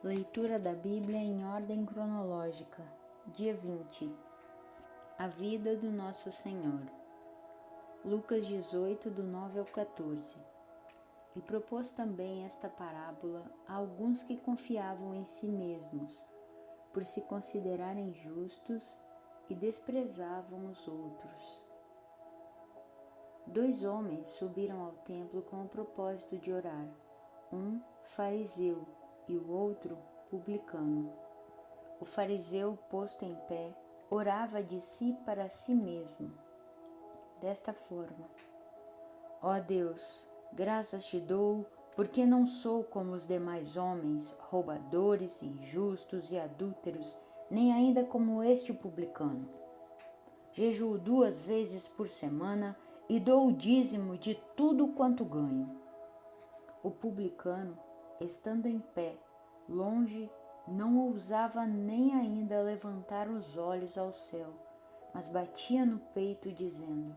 Leitura da Bíblia em ordem cronológica. Dia 20. A vida do Nosso Senhor. Lucas 18, do 9 ao 14. E propôs também esta parábola a alguns que confiavam em si mesmos, por se considerarem justos, e desprezavam os outros. 2 homens subiram ao templo com o propósito de orar, um fariseu e o outro publicano. O fariseu, posto em pé, orava de si para si mesmo, desta forma: Ó Deus, graças te dou, porque não sou como os demais homens, roubadores, injustos e adúlteros, nem ainda como este publicano. Jejuo 2 vezes por semana e dou o dízimo de tudo quanto ganho. O publicano, estando em pé, longe, não ousava nem ainda levantar os olhos ao céu, mas batia no peito dizendo: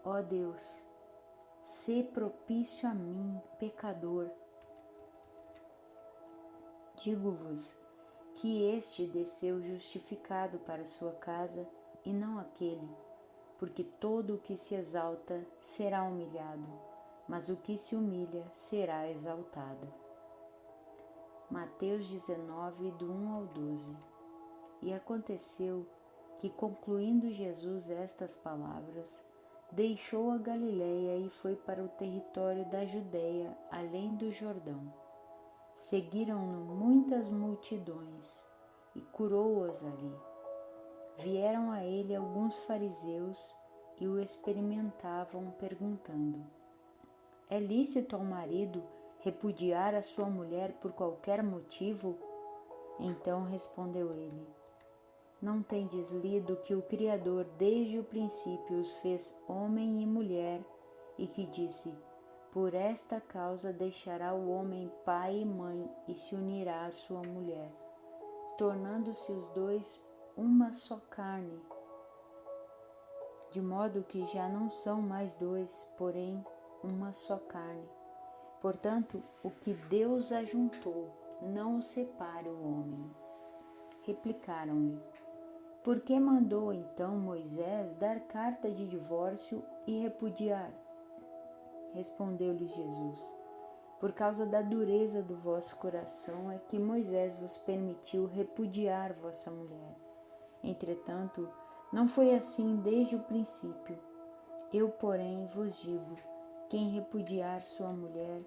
Ó Deus, sê propício a mim, pecador. Digo-vos que este desceu justificado para sua casa e não aquele, porque todo o que se exalta será humilhado, mas o que se humilha será exaltado. Mateus 19, do 1 ao 12. E aconteceu que, concluindo Jesus estas palavras, deixou a Galileia e foi para o território da Judeia, além do Jordão. Seguiram-no muitas multidões e curou-as ali. Vieram a ele alguns fariseus e o experimentavam, perguntando: É lícito ao marido repudiar a sua mulher por qualquer motivo? Então respondeu ele: Não tendes lido que o Criador desde o princípio os fez homem e mulher, e que disse: Por esta causa deixará o homem pai e mãe e se unirá à sua mulher, tornando-se os dois uma só carne, de modo que já não são mais dois, porém uma só carne. Portanto, o que Deus ajuntou, não o separe o homem. Replicaram-lhe: Por que mandou então Moisés dar carta de divórcio e repudiar? Respondeu-lhes Jesus: Por causa da dureza do vosso coração é que Moisés vos permitiu repudiar vossa mulher. Entretanto, não foi assim desde o princípio. Eu, porém, vos digo: quem repudiar sua mulher,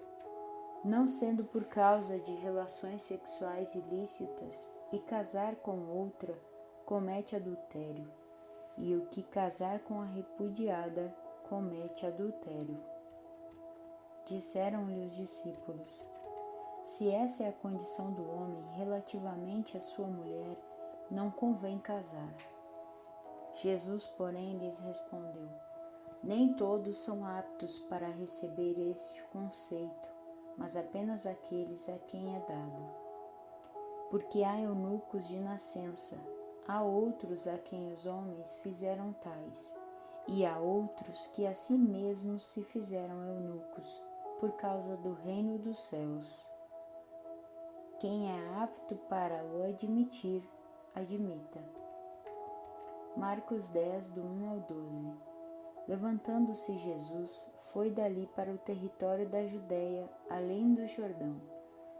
não sendo por causa de relações sexuais ilícitas, e casar com outra, comete adultério, e o que casar com a repudiada, comete adultério. Disseram-lhe os discípulos: Se essa é a condição do homem relativamente à sua mulher, não convém casar. Jesus, porém, lhes respondeu: Nem todos são aptos para receber este conceito, mas apenas aqueles a quem é dado. Porque há eunucos de nascença, há outros a quem os homens fizeram tais, e há outros que a si mesmos se fizeram eunucos, por causa do reino dos céus. Quem é apto para o admitir, admita. Marcos 10, do 1 ao 12. Levantando-se Jesus, foi dali para o território da Judeia, além do Jordão,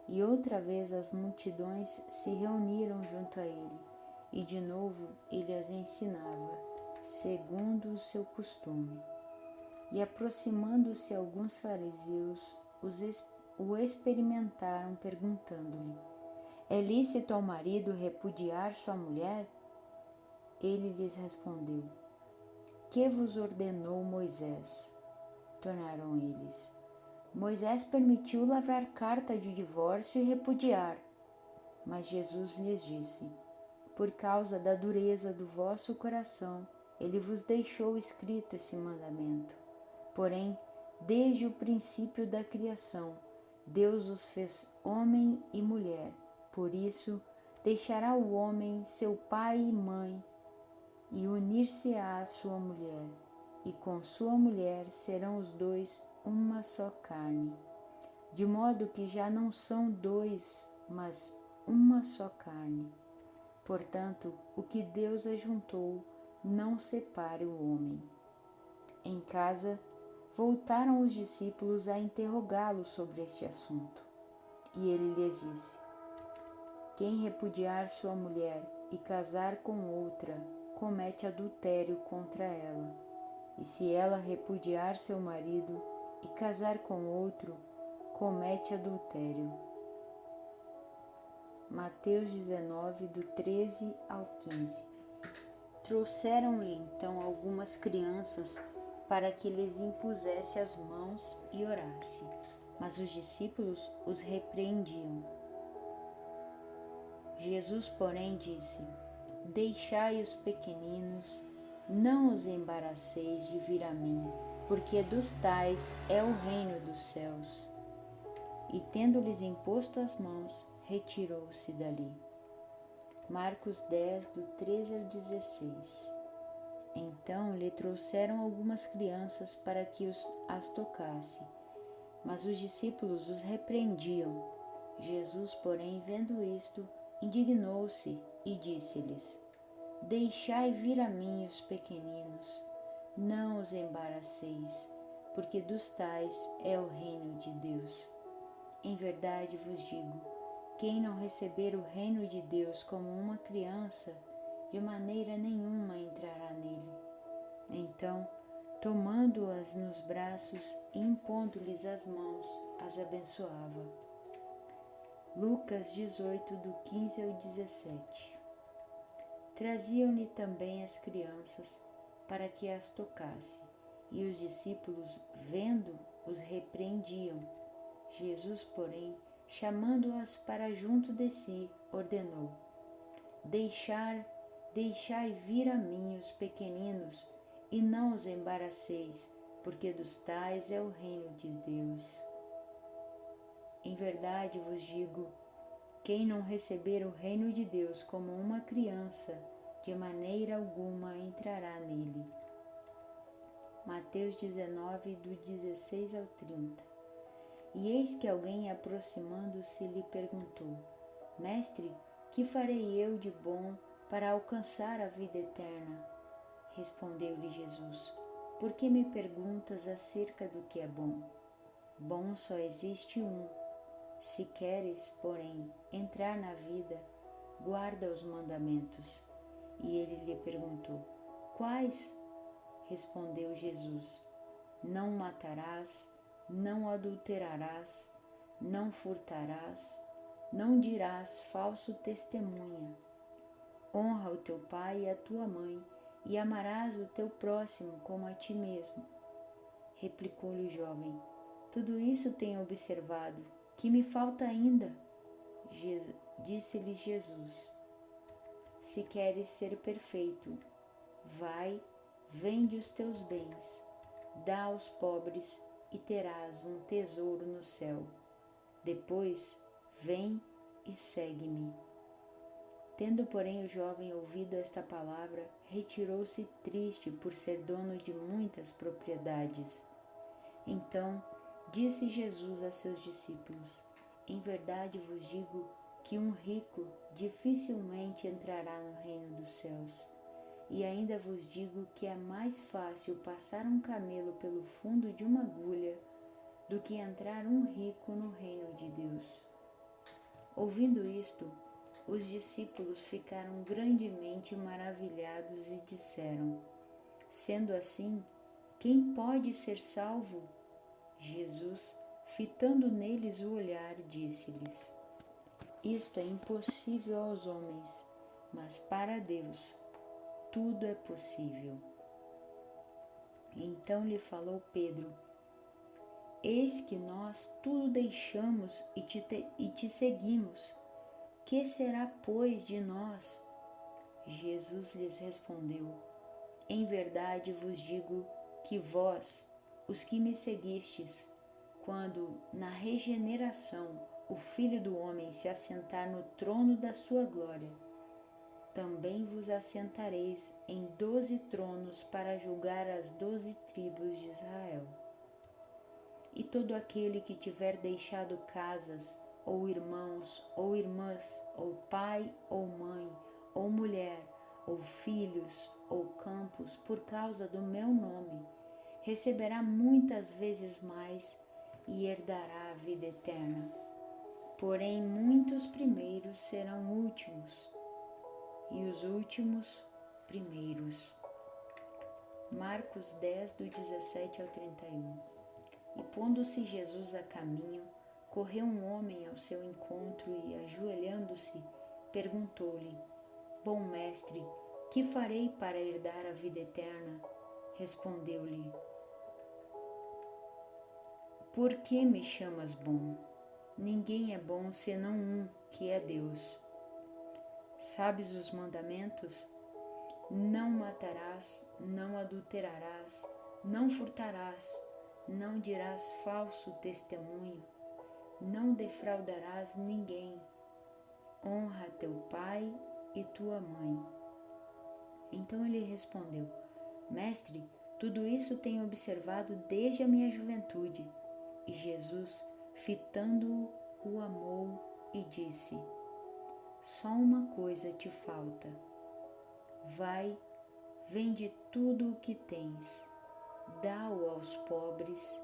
e outra vez as multidões se reuniram junto a ele, e de novo ele as ensinava, segundo o seu costume. E aproximando-se alguns fariseus, o experimentaram, perguntando-lhe: É lícito ao marido repudiar sua mulher? Ele lhes respondeu: Que vos ordenou Moisés? Tornaram eles: Moisés permitiu lavrar carta de divórcio e repudiar. Mas Jesus lhes disse: Por causa da dureza do vosso coração, ele vos deixou escrito esse mandamento. Porém, desde o princípio da criação, Deus os fez homem e mulher. Por isso, deixará o homem seu pai e mãe e unir-se-á à sua mulher, e com sua mulher serão os dois uma só carne. De modo que já não são dois, mas uma só carne. Portanto, o que Deus ajuntou, não separe o homem. Em casa, voltaram os discípulos a interrogá-lo sobre este assunto. E ele lhes disse: quem repudiar sua mulher e casar com outra, comete adultério contra ela. E se ela repudiar seu marido e casar com outro, comete adultério. Mateus 19, do 13 ao 15. Trouxeram-lhe então algumas crianças para que lhes impusesse as mãos e orasse. Mas os discípulos os repreendiam. Jesus, porém, disse: deixai os pequeninos, não os embaraceis de vir a mim, porque dos tais é o reino dos céus. E tendo-lhes imposto as mãos, retirou-se dali. Marcos 10, do 13 ao 16. Então lhe trouxeram algumas crianças para que as tocasse, mas os discípulos os repreendiam. Jesus, porém, vendo isto, indignou-se e disse-lhes: deixai vir a mim os pequeninos, não os embaraceis, porque dos tais é o reino de Deus. Em verdade vos digo, quem não receber o reino de Deus como uma criança, de maneira nenhuma entrará nele. Então, tomando-as nos braços e impondo-lhes as mãos, as abençoava. Lucas 18, do 15 ao 17. Traziam-lhe também as crianças para que as tocasse, e os discípulos, vendo, os repreendiam. Jesus, porém, chamando-as para junto de si, ordenou: deixai vir a mim os pequeninos, e não os embaraceis, porque dos tais é o reino de Deus. Em verdade vos digo, quem não receber o reino de Deus como uma criança, de maneira alguma entrará nele. Mateus 19, do 16 ao 30. E eis que alguém, aproximando-se, lhe perguntou: Mestre, que farei eu de bom para alcançar a vida eterna? Respondeu-lhe Jesus: por que me perguntas acerca do que é bom? Bom só existe um. Se queres, porém, entrar na vida, guarda os mandamentos. E ele lhe perguntou: quais? Respondeu Jesus: não matarás, não adulterarás, não furtarás, não dirás falso testemunha. Honra o teu pai e a tua mãe, e amarás o teu próximo como a ti mesmo. Replicou-lhe o jovem: tudo isso tenho observado, que me falta ainda? Disse-lhe Jesus: se queres ser perfeito, vai, vende os teus bens, dá aos pobres e terás um tesouro no céu. Depois, vem e segue-me. Tendo, porém, o jovem ouvido esta palavra, retirou-se triste por ser dono de muitas propriedades. Então, disse Jesus a seus discípulos: em verdade vos digo que um rico dificilmente entrará no reino dos céus. E ainda vos digo que é mais fácil passar um camelo pelo fundo de uma agulha do que entrar um rico no reino de Deus. Ouvindo isto, os discípulos ficaram grandemente maravilhados e disseram: sendo assim, quem pode ser salvo? Jesus, fitando neles o olhar, disse-lhes: isto é impossível aos homens, mas para Deus tudo é possível. Então lhe falou Pedro: eis que nós tudo deixamos e te seguimos. Que será, pois, de nós? Jesus lhes respondeu: em verdade vos digo que vós, os que me seguistes, quando na regeneração o Filho do Homem se assentar no trono da sua glória, também vos assentareis em 12 tronos para julgar as 12 tribos de Israel. E todo aquele que tiver deixado casas, ou irmãos, ou irmãs, ou pai, ou mãe, ou mulher, ou filhos, ou campos, por causa do meu nome, receberá muitas vezes mais e herdará a vida eterna. Porém, muitos primeiros serão últimos, e os últimos primeiros. Marcos 10, do 17 ao 31. E pondo-se Jesus a caminho, correu um homem ao seu encontro e, ajoelhando-se, perguntou-lhe: Bom mestre, que farei para herdar a vida eterna? Respondeu-lhe: Por que me chamas bom? Ninguém é bom senão um, que é Deus. Sabes os mandamentos? Não matarás, não adulterarás, não furtarás, não dirás falso testemunho, não defraudarás ninguém. Honra teu pai e tua mãe. Então ele respondeu: Mestre, tudo isso tenho observado desde a minha juventude. E Jesus, fitando-o, o amou e disse: Só uma coisa te falta. Vai, vende tudo o que tens, dá-o aos pobres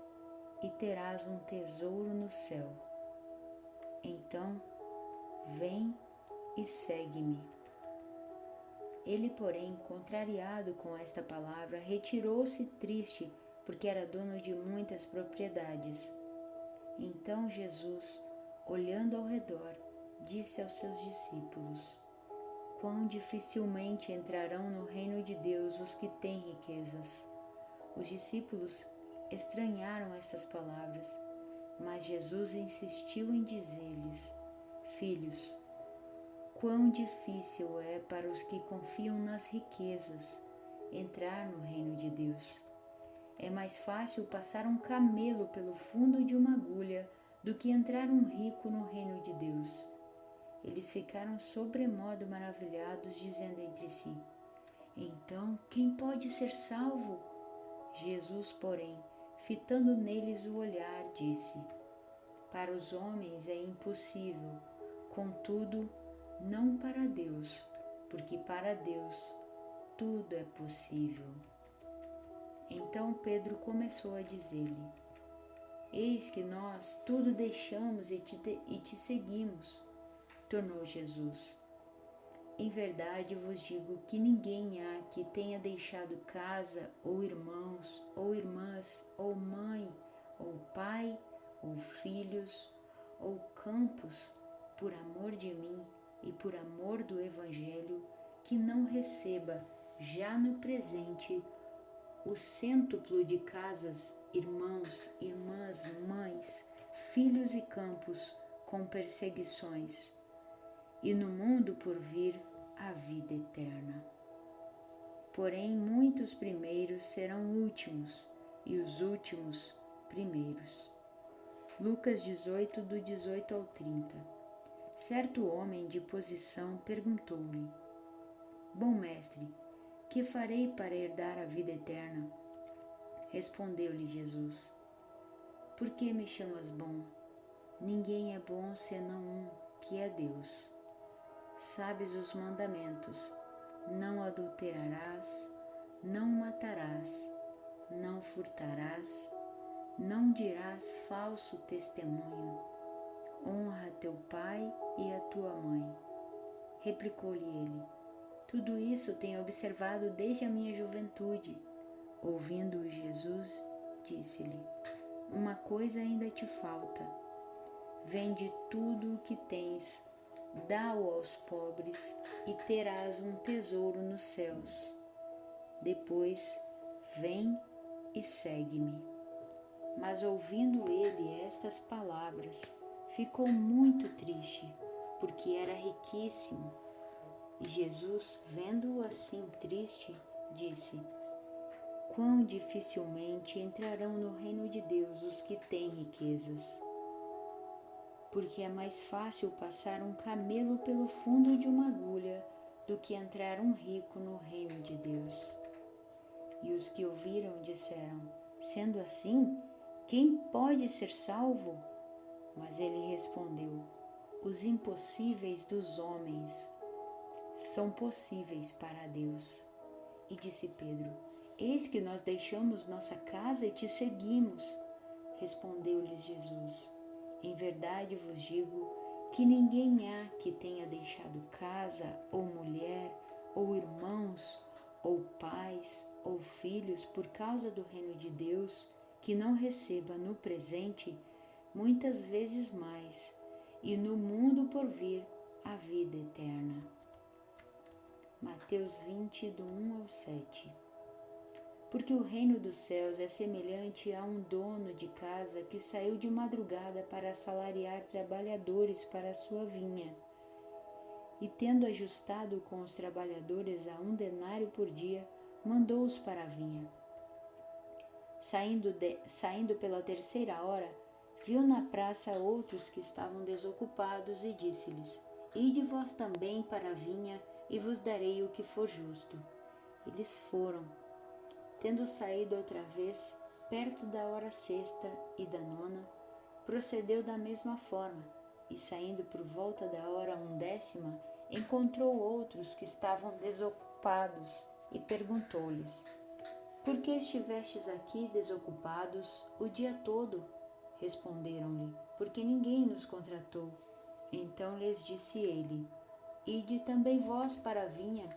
e terás um tesouro no céu. Então, vem e segue-me. Ele, porém, contrariado com esta palavra, retirou-se triste, porque era dono de muitas propriedades. Então Jesus, olhando ao redor, disse aos seus discípulos: Quão dificilmente entrarão no reino de Deus os que têm riquezas. Os discípulos estranharam estas palavras, mas Jesus insistiu em dizer-lhes: Filhos, quão difícil é para os que confiam nas riquezas entrar no reino de Deus. É mais fácil passar um camelo pelo fundo de uma agulha do que entrar um rico no reino de Deus. Eles ficaram sobremodo maravilhados, dizendo entre si: Então, quem pode ser salvo? Jesus, porém, fitando neles o olhar, disse: Para os homens é impossível, contudo, não para Deus, porque para Deus tudo é possível. Então Pedro começou a dizer-lhe: Eis que nós tudo deixamos e te seguimos. Tornou Jesus: Em verdade vos digo que ninguém há que tenha deixado casa, ou irmãos, ou irmãs, ou mãe, ou pai, ou filhos, ou campos, por amor de mim e por amor do Evangelho, que não receba, já no presente, o cêntuplo de casas, irmãos, irmãs, mães, filhos e campos, com perseguições, e no mundo por vir a vida eterna. Porém, muitos primeiros serão últimos, e os últimos primeiros. Lucas 18, do 18 ao 30. Certo homem de posição perguntou-lhe: Bom mestre, que farei para herdar a vida eterna? Respondeu-lhe Jesus: Por que me chamas bom? Ninguém é bom senão um, que é Deus. Sabes os mandamentos: não adulterarás, não matarás, não furtarás, não dirás falso testemunho, honra teu pai e a tua mãe. Replicou-lhe ele: Tudo isso tenho observado desde a minha juventude. Ouvindo-o Jesus, disse-lhe: Uma coisa ainda te falta. Vende tudo o que tens, dá-o aos pobres e terás um tesouro nos céus. Depois, vem e segue-me. Mas ouvindo ele estas palavras, ficou muito triste, porque era riquíssimo. E Jesus, vendo-o assim triste, disse: Quão dificilmente entrarão no reino de Deus os que têm riquezas. Porque é mais fácil passar um camelo pelo fundo de uma agulha do que entrar um rico no reino de Deus. E os que ouviram disseram: Sendo assim, quem pode ser salvo? Mas ele respondeu: os impossíveis dos homens são possíveis para Deus. E disse Pedro: eis que nós deixamos nossa casa e te seguimos. Respondeu-lhes Jesus: em verdade vos digo que ninguém há que tenha deixado casa, ou mulher, ou irmãos, ou pais, ou filhos, por causa do reino de Deus, que não receba no presente muitas vezes mais, e no mundo por vir a vida eterna. Mateus 20, do 1 ao 7. Porque o reino dos céus é semelhante a um dono de casa que saiu de madrugada para assalariar trabalhadores para a sua vinha. E tendo ajustado com os trabalhadores a 1 denário por dia, mandou-os para a vinha. Saindo pela terceira hora, viu na praça outros que estavam desocupados e disse-lhes: ide vós também para a vinha e vos darei o que for justo. Eles foram. Tendo saído outra vez, perto da hora sexta e da nona, procedeu da mesma forma, e saindo por volta da hora 11ª, encontrou outros que estavam desocupados e perguntou-lhes: por que estivestes aqui desocupados o dia todo? Responderam-lhe: porque ninguém nos contratou. Então lhes disse ele: ide também vós para a vinha.